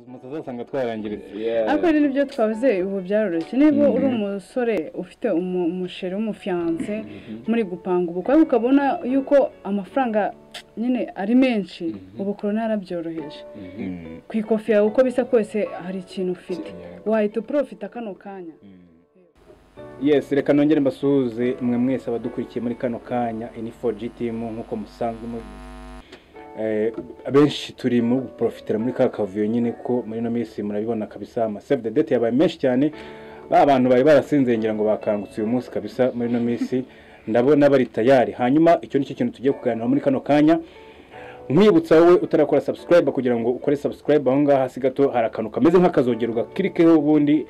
mutazasanga twarangiritse ariko rero nibyo twavuze ubu byaroroshye niba uri umusore ufite umusheri w'umufiance muri gupanga ubukwe ukabona yuko amafaranga nyine ari menshi ubu corona yarabyoroheje ku ikofi yawe uko bisa kose hari ikintu ufite wahita uprofita kano kanya. Yes, reka nongere mbasuhuze mwe mwese abadukurikiye muri kano kanya N4G team nkuko musanzwe abenshi turi mu profitera muri ka kavuyo nyine ko muri no minsi murabibona kabisa ama save the date yabaye menshi cyane abantu bari barasinze ngira ngo bakangutse uyu munsi kabisa muri no minsi ndabona bari tayari. Hanyuma icyo nicyo kintu tugiye kuganira muri kano kanya, nkwibutsa wowe utarakora subscribe kugira ngo ukore subscribe aho ngaha hasi gato hari akantu kameze nk'akazogero gakirikeho ubundi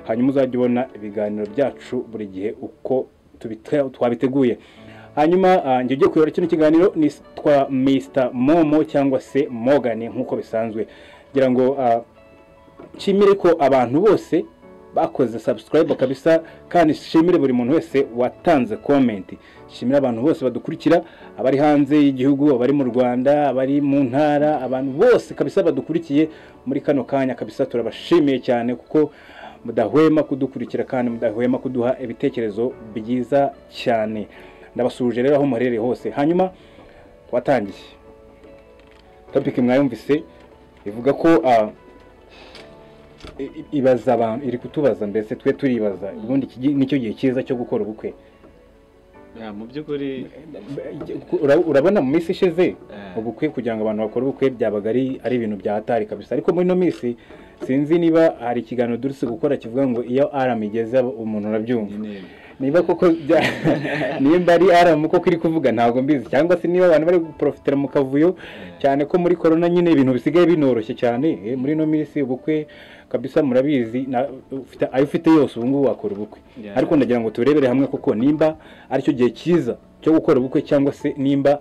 hanyuma uzajya ubona ibiganiro byacu buri gihe uko twabiteguye. Hanyuma ngiye kuyora kino kiganiro ni twa Mr Momo cyangwa se Morgan nkuko bisanzwe, ngira ngo nshimire ko abantu bose bakoze subscribe kabisa kandi shimire buri muntu wese watanze comment. Shimira abantu bose badukurikira, abari hanze y'igihugu, abari mu Rwanda, abari mu ntara, abantu bose kabisa badukurikiye muri kano kanya kabisa turabashimiye cyane kuko mudahwema kudukurikira kandi mudahwema kuduha ibitekerezo byiza cyane. Ndabasuje rero aho muherereye hose. Hanyuma twatangiye topic mwayumvise ivuga ko ibaza abantu iri kutubaza mbese twe turibaza ubundi nicyo gihe cyiza cyo gukora ubukwe. Mu by'ukuri urabona mu minsi ishize ubukwe kugira ngo abantu bakore ubukwe byabaga ari ibintu bya hatari kabisa, ariko muri no minsi sinzi niba hari ikiganiro duruse gukora kivuga ngo iyo alarm igeze umuntu urabyumva niba koko nimba ari alarm uko kiri kuvuga ntabwo mbizi, cyangwa se niba abantu bari guprofitera mu kavuyo cyane ko muri corona nyine ibintu bisigaye binoroshye cyane muri no minsi ubukwe kabisa murabizi ufite yose ubu ngubu wakora ubukwe. Ariko ndagira ngo turebere hamwe kuko nimba ari cyo gihe cyiza cyo gukora ubukwe cyangwa se nimba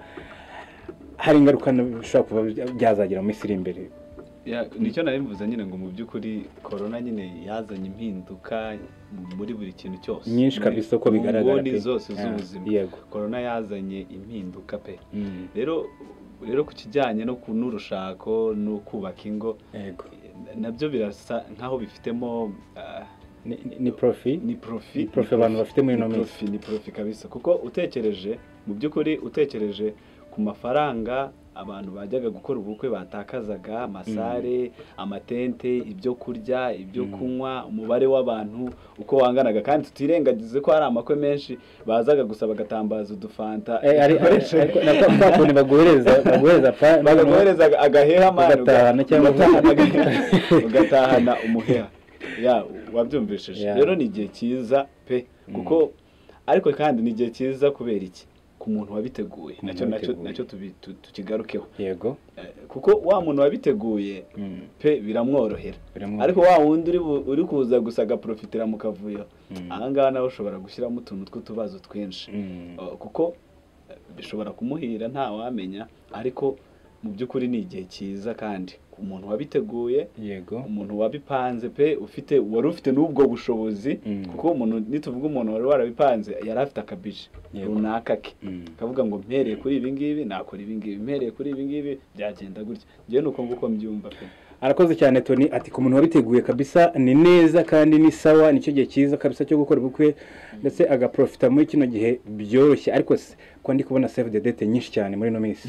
hari ingaruka bishobora kuba byazagira mu minsi iri imbere. Nicyo narimvuze nyine ngo mu by'ukuri corona nyine yazanye impinduka muri buri kintu cyose nyinshi kabisa uko bigaragara pe zose z'ubuzima. Corona yazanye impinduka pe. Rero ku kijyanye no n'urushako no kubaka ingo nabyo birasa nkaho bifitemo ni profit abantu bafite muri no minsi ni profit kabisa kuko utekereje mu by'ukuri utekereje ku mafaranga abantu bajyaga gukora ubukwe batakazaga amasare amatente ibyo kurya ibyo kunywa umubare w'abantu uko wanganaga kandi tutirengagize ko hari amakwe menshi bazaga gusaba gatambaza udufanta ariko baguhereza agaheha amana ugatahana umuheha wabyumvishije. Rero ni igihe cyiza pe kuko ariko kandi ni igihe cyiza kubera iki ku muntu wabiteguye nacyo tukigarukeho kuko wa muntu wabiteguye pe biramworohera, ariko wa wundi uri kuza gusaga profitera mu kavuyo ahangaha nawe ushobora gushyiramo utuntu tw'utubazo twinshi kuko bishobora kumuhira nta wamenya. Ariko mu by'ukuri ni igihe cyiza kandi ku muntu wabiteguye umuntu wabipanze pe wari ufite n'ubwo bushobozi kuko umuntu nituvuga umuntu wari warabipanze yari afite akabije runaka ke akavuga ngo mpereye kuri ibi ngibi nakora ibi ngibi mpereye kuri ibi ngibi byagenda gutya. Ngiye nuko nguko mbyumva pe. Arakoze cyane Tony ati ku muntu wabiteguye kabisa ni neza kandi ni sawa nicyo gihe cyiza kabisa cyo gukora ubukwe ndetse agaprofita muri kino gihe byoroshye. Ariko ko ndi kubona save the date nyinshi cyane muri no minsi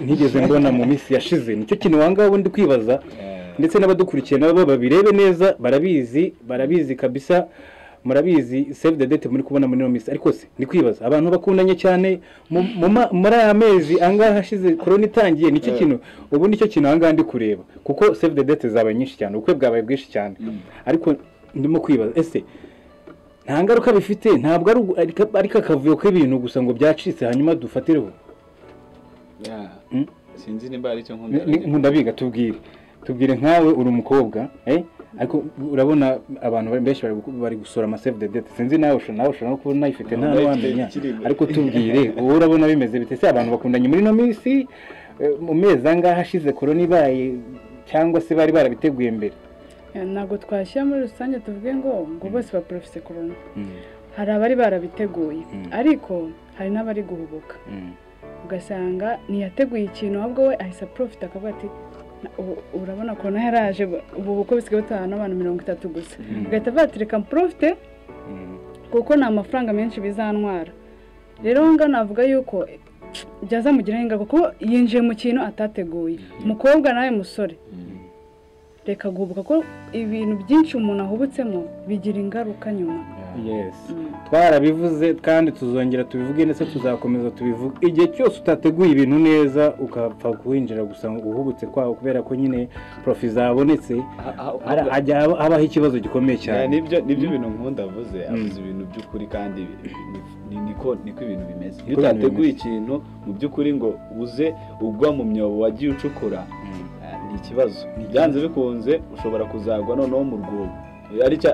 ntigeze mbona mu minsi yashize, nicyo kintu wangaho ndi kwibaza ndetse n'abadukurikiye nabo babirebe neza barabizi kabisa murabizi save the date muri kubona muri no minsi. Ariko ndi kwibaza abantu bakundanye cyane muri aya mezi angaha hashize corona itangiye nicyo kintu ubu nicyo kintu angaha ndi kureba kuko save the date zabaye nyinshi cyane ubukwe bwabaye bwinshi cyane. Ariko ndimo kwibaza ese nta ngaruka bifite, ntabwo ari akavuyo k'ibintu gusa ngo byacitse hanyuma dufatireho. Sinzi nimba ari cyo nkunda biga tubwire nkawe uri umukobwa ariko urabona abantu benshi bari gusora ama save the date sinzi nawe ushobora no kubona ifite nta wamenya, ariko tubwire wowe urabona bimeze bite se abantu bakundanye muri no minsi mu mezi angaha hashize corona ibaye cyangwa se bari barabiteguye mbere? Ntabwo twashyira muri rusange tuvuge ngo bose baprofise corona. Hari abari barabiteguye ariko hari n'abari guhubuka ugasanga ntiyateguye ikintu ahubwo we ahise profita akavuga ati urabona ko yaraje ubu bukwe bisigaye butaha n'abantu 30 gusa ugahita batireka profite kuko nta mafaranga menshi bizantwara rero nga navuga yuko byaza mugira ingaruka kuko yinjiye mu kintu atateguye umukobwa nawe musore reka guhubuka ko ibintu byinshi umuntu ahubutsemo bigira ingaruka nyuma yes twarabivuze kandi tuzongera tubivuge ndetse tuzakomeza tubivuge igihe cyose utateguye ibintu neza ukapfa kuhinjira gusa uhubutse kwawo kubera ko nyine profi zabonetse habaho ikibazo gikomeye cyane nibyo ibintu nkunda avuze avuze ibintu by'ukuri kandi niko ibintu bimeze iyo utateguye ikintu mu by'ukuri ngo uze ugwa mu myobo wagiye ucukura ni ikibazo byanze bikunze ushobora kuzagwa noneho mu rwobo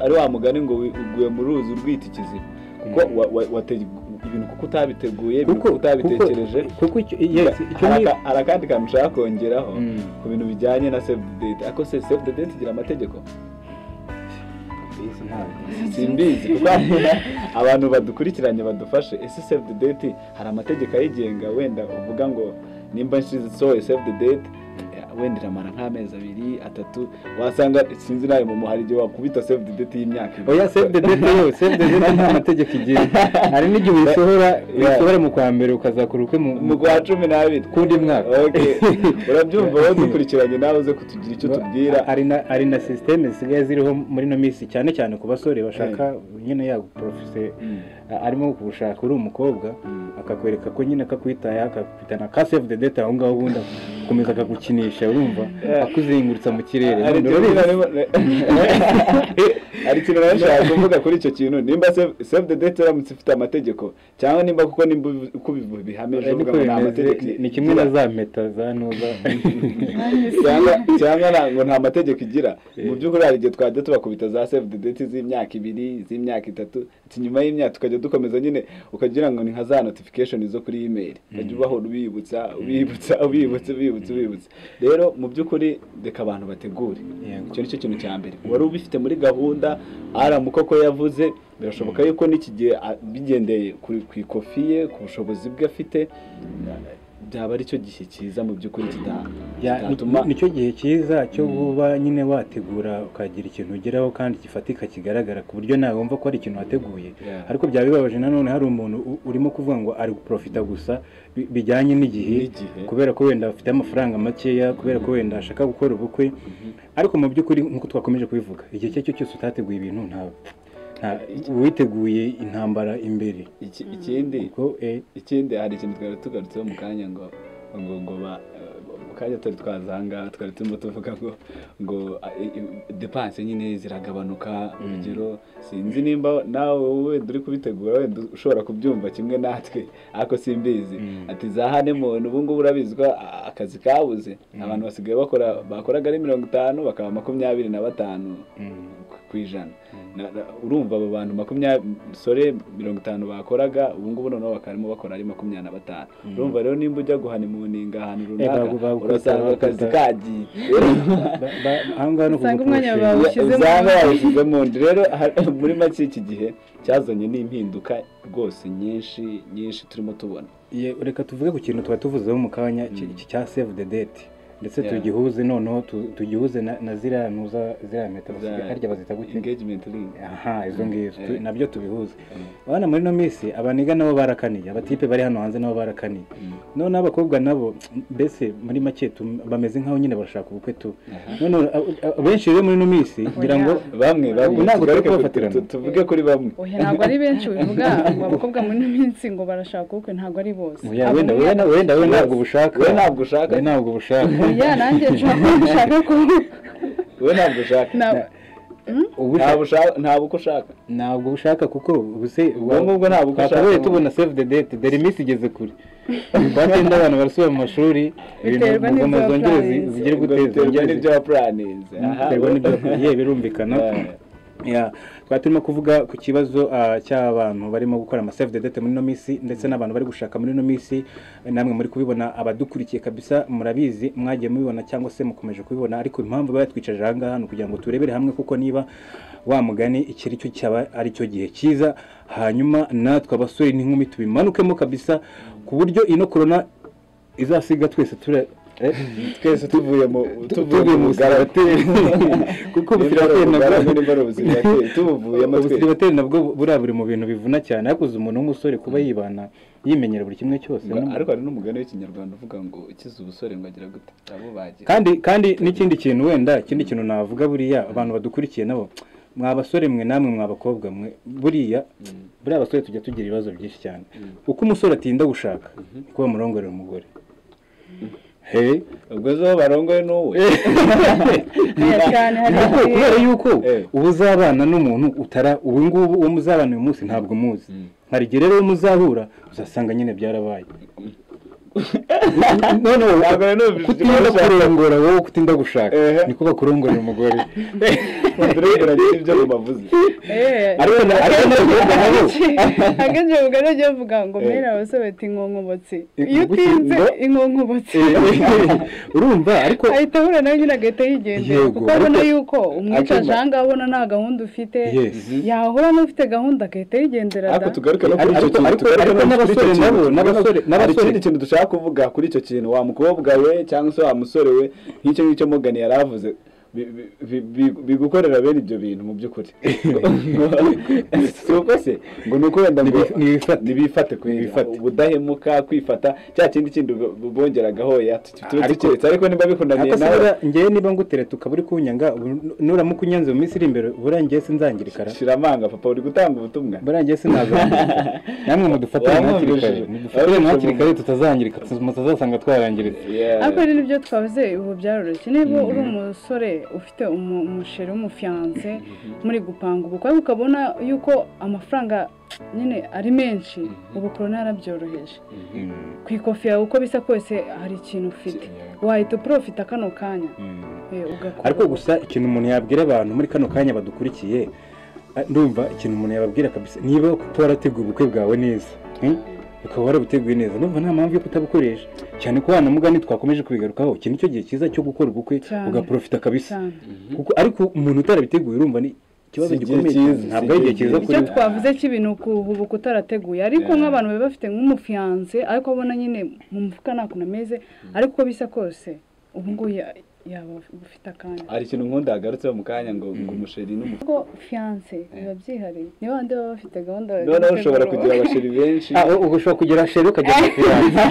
ari wa mugani ngo uguye mu ruzi urwita ikiziba kuko ibintu kuko utabiteguye kuko utabitekereje hari akandi kantu ushaka kongeraho ku bintu bijyanye na save the date ariko save the date igira amategeko simbizi kuko abantu badukurikiranye badufashe ese save the date hari amategeko ayigenga wenda uvuga ngo nimba nshyize save the date wenda iramara nk'amezi 2-3 wasanga sinzi nawe mu hari igihe wakubita save the date y'imyaka oya save the date nta mategeko igira hari n'igihe wisohora mu kwa mbere ukazakora ukwe mu kwa 12 kundi mwaka okay urabyumva wowe dukurikiranye nawe uze kutugira icyo tubwira ari na system zisigaye ziriho muri no minsi cyane cyane ku basore bashaka nyine ya professor arimo kubushaka uri umukobwa akakwereka ko nyine akakwitaya akakupitana ka save the date aho ngaho ubundi akomeza akagukinisha urumva akuzengurutsa mu kirere ari ikintu nashaka kuvuga kuri icyo kintu nimba save the date ramutse ifite amategeko cyangwa nimba kuko nimba uko bihameje uvuga ngo nta mategeko ni kimwe na za meta za nuza cyangwa ngo nta mategeko igira mu by'ukuri hari igihe twajya tubakubita za save the date z'imyaka 2 z'imyaka 3 nyuma y'imyaka tukajya dukomeza nyine ukagira ngo ni nka za notification zo kuri email ukajya ubaho ubibutsa rero mu by'ukuri reka abantu bategure icyo nicyo kintu cya mbere wari ubifite muri gahunda aramuko ko yavuze birashoboka yuko n'iki gihe bigendeye ku ikofiye ku bushobozi bwe afite byaba ari cyo gihe cyiza mu by'ukuri kidatuma nicyo gihe cyiza cyo kuba nyine wategura ukagira ikintu ugeraho kandi gifatika kigaragara ku buryo nawe wumva ko ari ikintu wateguye ariko byaba bibabaje nanone hari umuntu urimo kuvuga ngo ari guprofita gusa bijyanye n'igihe kubera ko wenda afite amafaranga makeya kubera ko wenda ashaka gukora ubukwe ariko mu by'ukuri nk'uko twakomeje kubivuga igihe cyo cyose utateguye ibintu witeguye intambara imbere ikindi hari ikintu twari tugarutseho mu kanya ngo kanya twazanga twari turimo tuvuga ngo depense nyine ziragabanuka urugero sinzi nimba nawe wenda uri kubitegura wenda ushobora kubyumva kimwe natwe ariko simbizi ati za honeymoon ubu ngubu urabizwa akazi kabuze abantu basigaye bakoraga ari 50 bakaba 25 kwijana urumva abo bantu 50 bakoraga ubu ngubu noneho bakarimo bakora ari 25 urumva rero nimba ujya guhanimuninga ahantu runaka urasanga akazi kagiye ahanga no usanga umwanya bawushyizemo rero muri make iki gihe cyazanye n'impinduka rwose nyinshi turimo tubona reka tuvuge ku kintu tuba tuvuzeho mu kanya cya save the date ndetse tugihuze noneho tugihuze na ziriya meta harya bazita gute engagement ring izo ngizo nabyo tubihuze abana muri no minsi abaniga nabo barakaniye abatipe bari hano hanze nabo barakaniye none abakobwa nabo mbese muri make bameze nkaho nyine barashaka ubukwe tu none benshi rero muri no minsi ngira ngo bamwe ntabwo bari kubafatirana tuvuge kuri bamwe ntabwo ari benshi bivuga ngo abakobwa muri no minsi ngo barashaka ubukwe ntabwo ari bose wenda ntabwo bushaka ntabwo bushaka nanjye nshaka ko we ntabwo ushaka ntabwo ushaka kuko ubuse ubwo ntabwo ushaka tubona save the date dore iminsi igeze kure batenda abantu barasubira mu mashuri ibintu mu zongere zigire guteza n'ibyo planinze birumvikana turimo kuvuga ku kibazo cy'abantu barimo gukora save the date muri no minsi ndetse n'abantu bari gushaka muri no minsi namwe muri kubibona abadukurikiye kabisa murabizi mwagiye mubibona cyangwa se mukomeje kubibona ariko impamvu bayatwicaje aha ngaha kugira ngo turebere hamwe kuko niba wa mugani ikiri cyo cyaba ari cyo gihe cyiza hanyuma natwe abasore n'inkumi tubimanukemo kabisa ku buryo ino corona izasiga twese twese tuvuye mu busiribateri kuko ubusiribateri tubuvuyemo ubusiribateri nabwo buriya buri mu bintu bivuna cyane hakuze umuntu w'umusore kuba yibana yimenyera buri kimwe cyose ariko hari n'umugani w'ikinyarwanda uvuga ngo ukize ubusore ngo agira gute abo bagira kandi n'ikindi kintu wenda ikindi kintu navuga buriya abantu badukurikiye nabo mwa basore mwe namwe mwa bakobwa mwe buriya abasore tujya tugira ibibazo byinshi cyane uko umusore atinda gushaka kuba murongorera umugore ubwo zo barongoye n'uwe kubera yuko ubu uzabana n'umuntu ubu ngubu uwo muzabana uyu munsi ntabwo muzi hari igihe rero muzahura uzasanga nyine byarabaye none kutinda kurongora wowe kutinda gushaka niko bakurongorera umugore ibyo bavuze ariko akenshi umugore ajya avuga ngo mbere abasore bati inkonkobotsi iyo utinze inkonkobotsi urumva ariko ahita ahura nawe nyine agahita yigendera kuko abona yuko umwicaje aha ngaha abona nta gahunda ufite yahura n'ufite gahunda agahita yigendera ariko tugaruke no kuri icyo kintu ariko n'abasore hari ikindi kintu dushaka kuvuga kuri icyo kintu wa mukobwa we cyangwa se wa musore we nk'icyo ngicyo Morgan yari avuze bigukorera bene ibyo bintu mu by'ukuri si uko se ngo ni uko wenda ntibifate ubudahemuka kwifata cya kindi bongeragaho tukiretse ariko niba bikunaniye nawe ngewe niba ngutereta ukaba uri kunyanga nuramuka unyanze mu minsi iri imbere burangiye sinzangirikara shira amanga papa uri gutanga ubutumwa burangiye sinazangirikara namwe mudufatire hakiri kare tutazangirika mutazasanga twarangiritse ariko rero nibyo twavuze ubu byaroroshye niba uri umusore ufite umusheri w'umufiyanse muri gupanga ubukwe ukabona yuko amafaranga nyine ari menshi ubu korona yarabyoroheje ku ikofi yawe uko bisa kose hari ikintu ufite wahita uprofita kano kanya ariko gusa ikintu umuntu yabwira abantu muri kano kanya badukurikiye ndumva ikintu umuntu yababwira kabisa niba warateguye ubukwe bwawe neza ukaba warabuteguye neza numva nta mpamvu yo kutabukoresha cyane ko mugani twakomeje kubigarukaho iki nicyo gihe cyiza cyo gukora ubukwe ugaprofita kabisa kuko ariko umuntu utarabiteguye urumva ni ikibazo gikomeye ntabwo ari igihe cyiza kuri icyo twavuze cy'ibintu ubu kutarateguye ariko nk'abantu baba bafite nk'umufiyanse ariko abona nyine mu mufuka nta kuntu ameze ariko uko bisa kose ubu ngubu yaba ufite akanya hari ikintu nkunda hagarutseho mu kanya ngo umusheri n'umufuka ko fiyanse biba byihariye niba abandi baba bafite gahunda noneho ushobora kugira abasheri benshi ubu ushobora kugira sheri ukagira fiyanse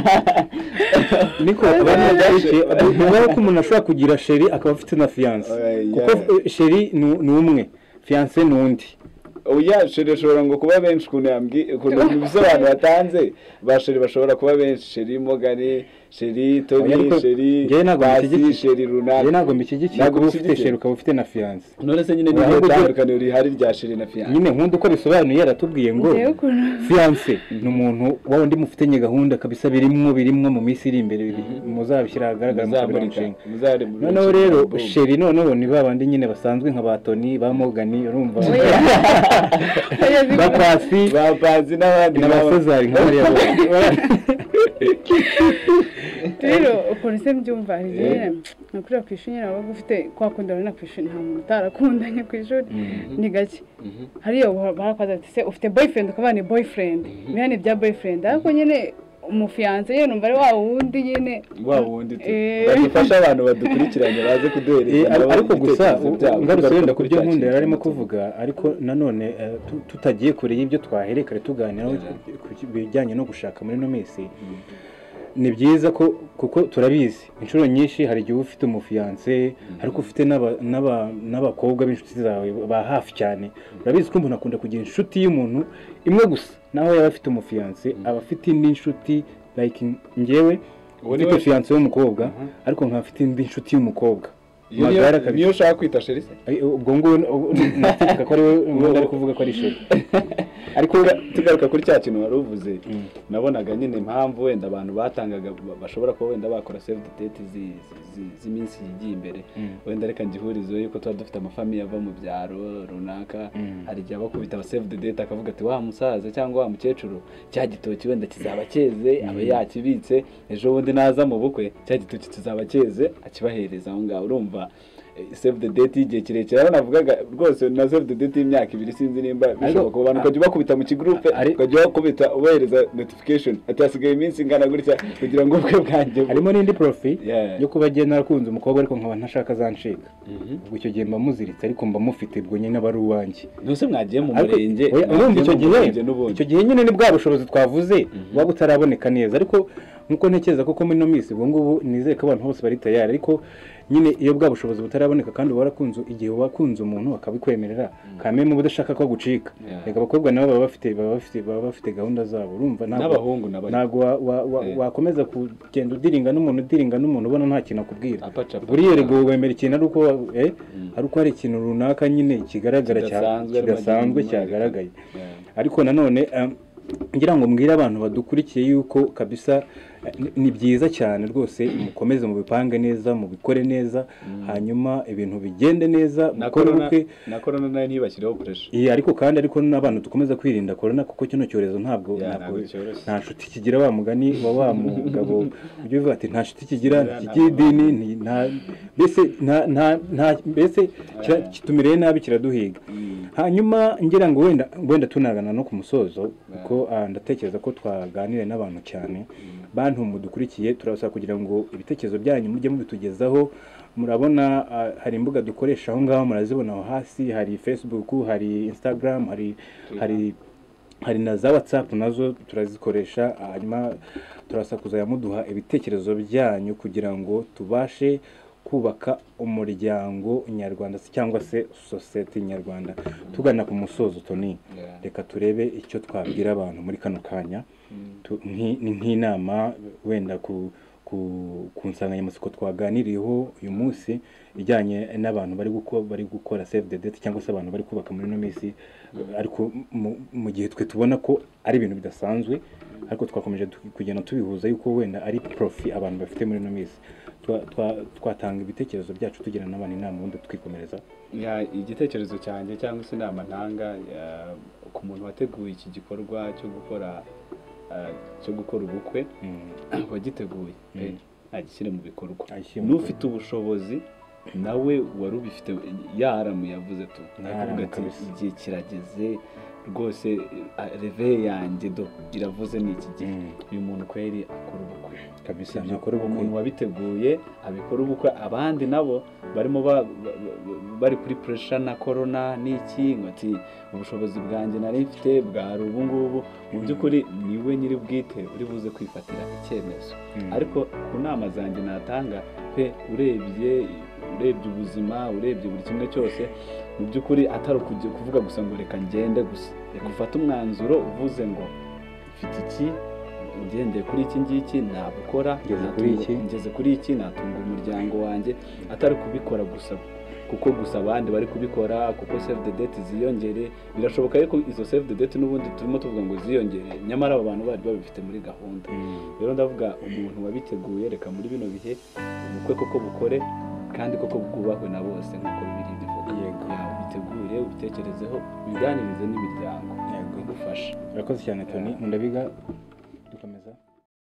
niko abantu badashye bibaho ko umuntu ashobora kugira sheri akaba afite na fiyanse kuko sheri ni umwe fiyanse ni undi oya sheri ashobora ngo kuba benshi ukuntu ibisobanuro yatanze basheri bashobora kuba benshi sheri Morgan sheri Tony sheri Basi sheri runaka ntabwo mbikigikira kuba ufite sheri ukaba ufite na fiyanse none se nyine niyo tandukaniro rihari rya sheri na fiyanse nyine nkunda uko bisobanuye yaratubwiye ngo fiyanse ni umuntu wawe ndi mufitenye gahunda kabisa birimwo mu minsi iri imbere muzabishyira ahagaragara mukabira umushinga noneho rero sheri noneho ni babandi nyine basanzwe nka ba Tony ba Morgan urumva ba Pasi n'abandi n'abasezari nk'abariya rero ukuntu se mbyumva hari igihe nakurira ku ishuri nyine waba ufite kwa kundi urabona ku ishuri nta muntu utarakundanye ku ishuri ni gake hariyo barakoze ati se ufite boyfriend ukaba ni boyfriend biha ni bya boyfriend ariko nyine umufiyanse ye numva ari wa wundi nyine badufasha abantu badukurikiranye baze kuduhereza ariko gusa ngarutse wenda ku byo nkunda yari arimo kuvuga ariko nanone tutagiye kure y'ibyo twahereye kare tuganiraho ku bijyanye no gushaka muri ino minsi ni byiza ko kuko turabizi inshuro nyinshi hari igihe ufite umufiyanse ariko ufite n'abakobwa b'inshuti zawe ba hafi cyane urabizi ko umuntu akunda kugira inshuti y'umuntu imwe gusa naho yaba afite umufiyanse aba afite indi nshuti like ngewe ufite fiyanse w'umukobwa ariko nkafite indi nshuti y'umukobwa niyo ushaka kwita sheri se ubwo ngubu natika ko ari we ari kuvuga ko ari sheri ariko tugaruka kuri cya kintu wari uvuze nabonaga nyine impamvu wenda abantu batangaga bashobora kuba wenda bakora save the date z'iminsi igiye imbere wenda reka ngihurizo yuko tuba dufite amafamiye ava mu byaro runaka hari igihe abakubita aba save the date akavuga ati wa musaza cyangwa wa mukecuru cya gitoki wenda kizaba cyeze abe yakibitse ejo bundi naza mu bukwe cya gitoki kizaba cyeze akibahereza aho ngaho urumva save the date igihe kirekire aho navugaga rwose na save the date y'imyaka 2 sinzi nimba bishoboka ku bantu ukajya bakubita mu kigroupe ukajya bakubita ubahereza notification atasigaye iminsi ingana gutya kugira ngo ubwe bwanjye harimo n'indi profi yo kuba giye narakunze umukobwa ariko nkaba ntashaka zancika ubwo icyo gihe mba muziritse ariko mba mufite ubwo nyine bari uwanjye nose mwagiye mu murenge urumva icyo gihe nyine ni bwa bushobozi twavuze buba butaraboneka neza ariko nkuko ntekereza koko muri no minsi ubwo ngubu nizeye ko abantu bose bari tayari ariko nyine iyo bwa bushobozi butaraboneka kandi warakunze igihe wakunze umuntu akabikwemerera kameme budashaka ko gucika reka abakobwa nabo baba bafite gahunda zabo urumva n'abahungu ntago wakomeza kugenda udiringa n'umuntu ubona nta kintu akubwira buriya rego wemera ikintu ari uko hari ikintu runaka nyine kigaragara kidasanzwe cyagaragaye ariko nanone ngira ngo mbwire abantu badukurikiye yuko kabisa ni byiza cyane rwose mukomeze mu bipange neza mu bikore neza hanyuma ibintu bigende neza mukore ubukwe na corona nayo ntibashyireho pressure ariko kandi n'abantu dukomeza kwirinda corona kuko kino cyorezo ntabwo nta nshuti kigira wa mugani wa mugabo ujye uvuga ati nta nshuti kigira idini mbese kitumireye nabi kiraduhiga hanyuma ngira ngo wenda tunagana no ku musozo kuko ndatekereza ko twaganira n'abantu cyane bantu mudukurikiye turabasaba kugira ngo ibitekerezo byanyu mujye mubitugezaho murabona hari imbuga dukoresha aho ngaho murazibona aho hasi hari Facebook hari Instagram hari na za WhatsApp nazo turazikoresha hanyuma turabasaba kuzajya muduha ibitekerezo byanyu kugira ngo tubashe kubaka umuryango nyarwanda cyangwa se society nyarwanda tugana ku musozo Tony reka turebe icyo twabwira abantu muri kano kanya nk'inama wenda ku nsanganyamatsiko twaganiriyeho uyu munsi ijyanye n'abantu bari gukora save the date cyangwa se abantu bari kubaka muri no minsi ariko mu gihe twe tubona ko ari ibintu bidasanzwe ariko twakomeje kugenda tubihuza yuko wenda ari profi abantu bafite muri no minsi twatanga ibitekerezo byacu tugira n'abantu inama ubundi twikomereza igitekerezo cyanjye cyangwa se inama ntanga ku muntu wateguye iki gikorwa cyo gukora ubukwe wagiteguye agishyire mu bikorwa n'ufite ubushobozi nawe wari ubifite yaramu yavuze tu navuga ati igihe kirageze rwose reve yanjye iravuze n'iki gihe uyu muntu kweri akora ubukwe kabisa umuntu wabiteguye abikora ubukwe abandi nabo barimo bari kuri pressure na corona n'iki ngati ubushobozi bwanjye nari mfite bwari ubu ngubu mu by'ukuri niwe nyiri bwite uri buze kwifatira icyemezo ariko ku nama zanjye natanga pe urebye ubuzima urebye buri kimwe cyose mu by'ukuri atari ukujya kuvuga gusa ngo reka ngende gusa reka ufate umwanzuro uvuze ngo mfite iki ugendeye kuri iki ngiki nabukora ngeze kuri iki natunga umuryango wanjye atari kubikora gusa kuko gusa abandi bari kubikora kuko save the date ziyongere birashoboka yuko izo save the date n'ubundi turimo tuvuga ngo ziyongere nyamara abo bantu bari babifite muri gahunda rero ndavuga umuntu wabiteguye reka muri bino bihe ubukwe koko bukore kandi koko bwubahwe na bose nk'uko bibiri bivuga bitegure ubitekerezeho biganirize n'imiryango igufasha urakoze cyane Tony Ndabiga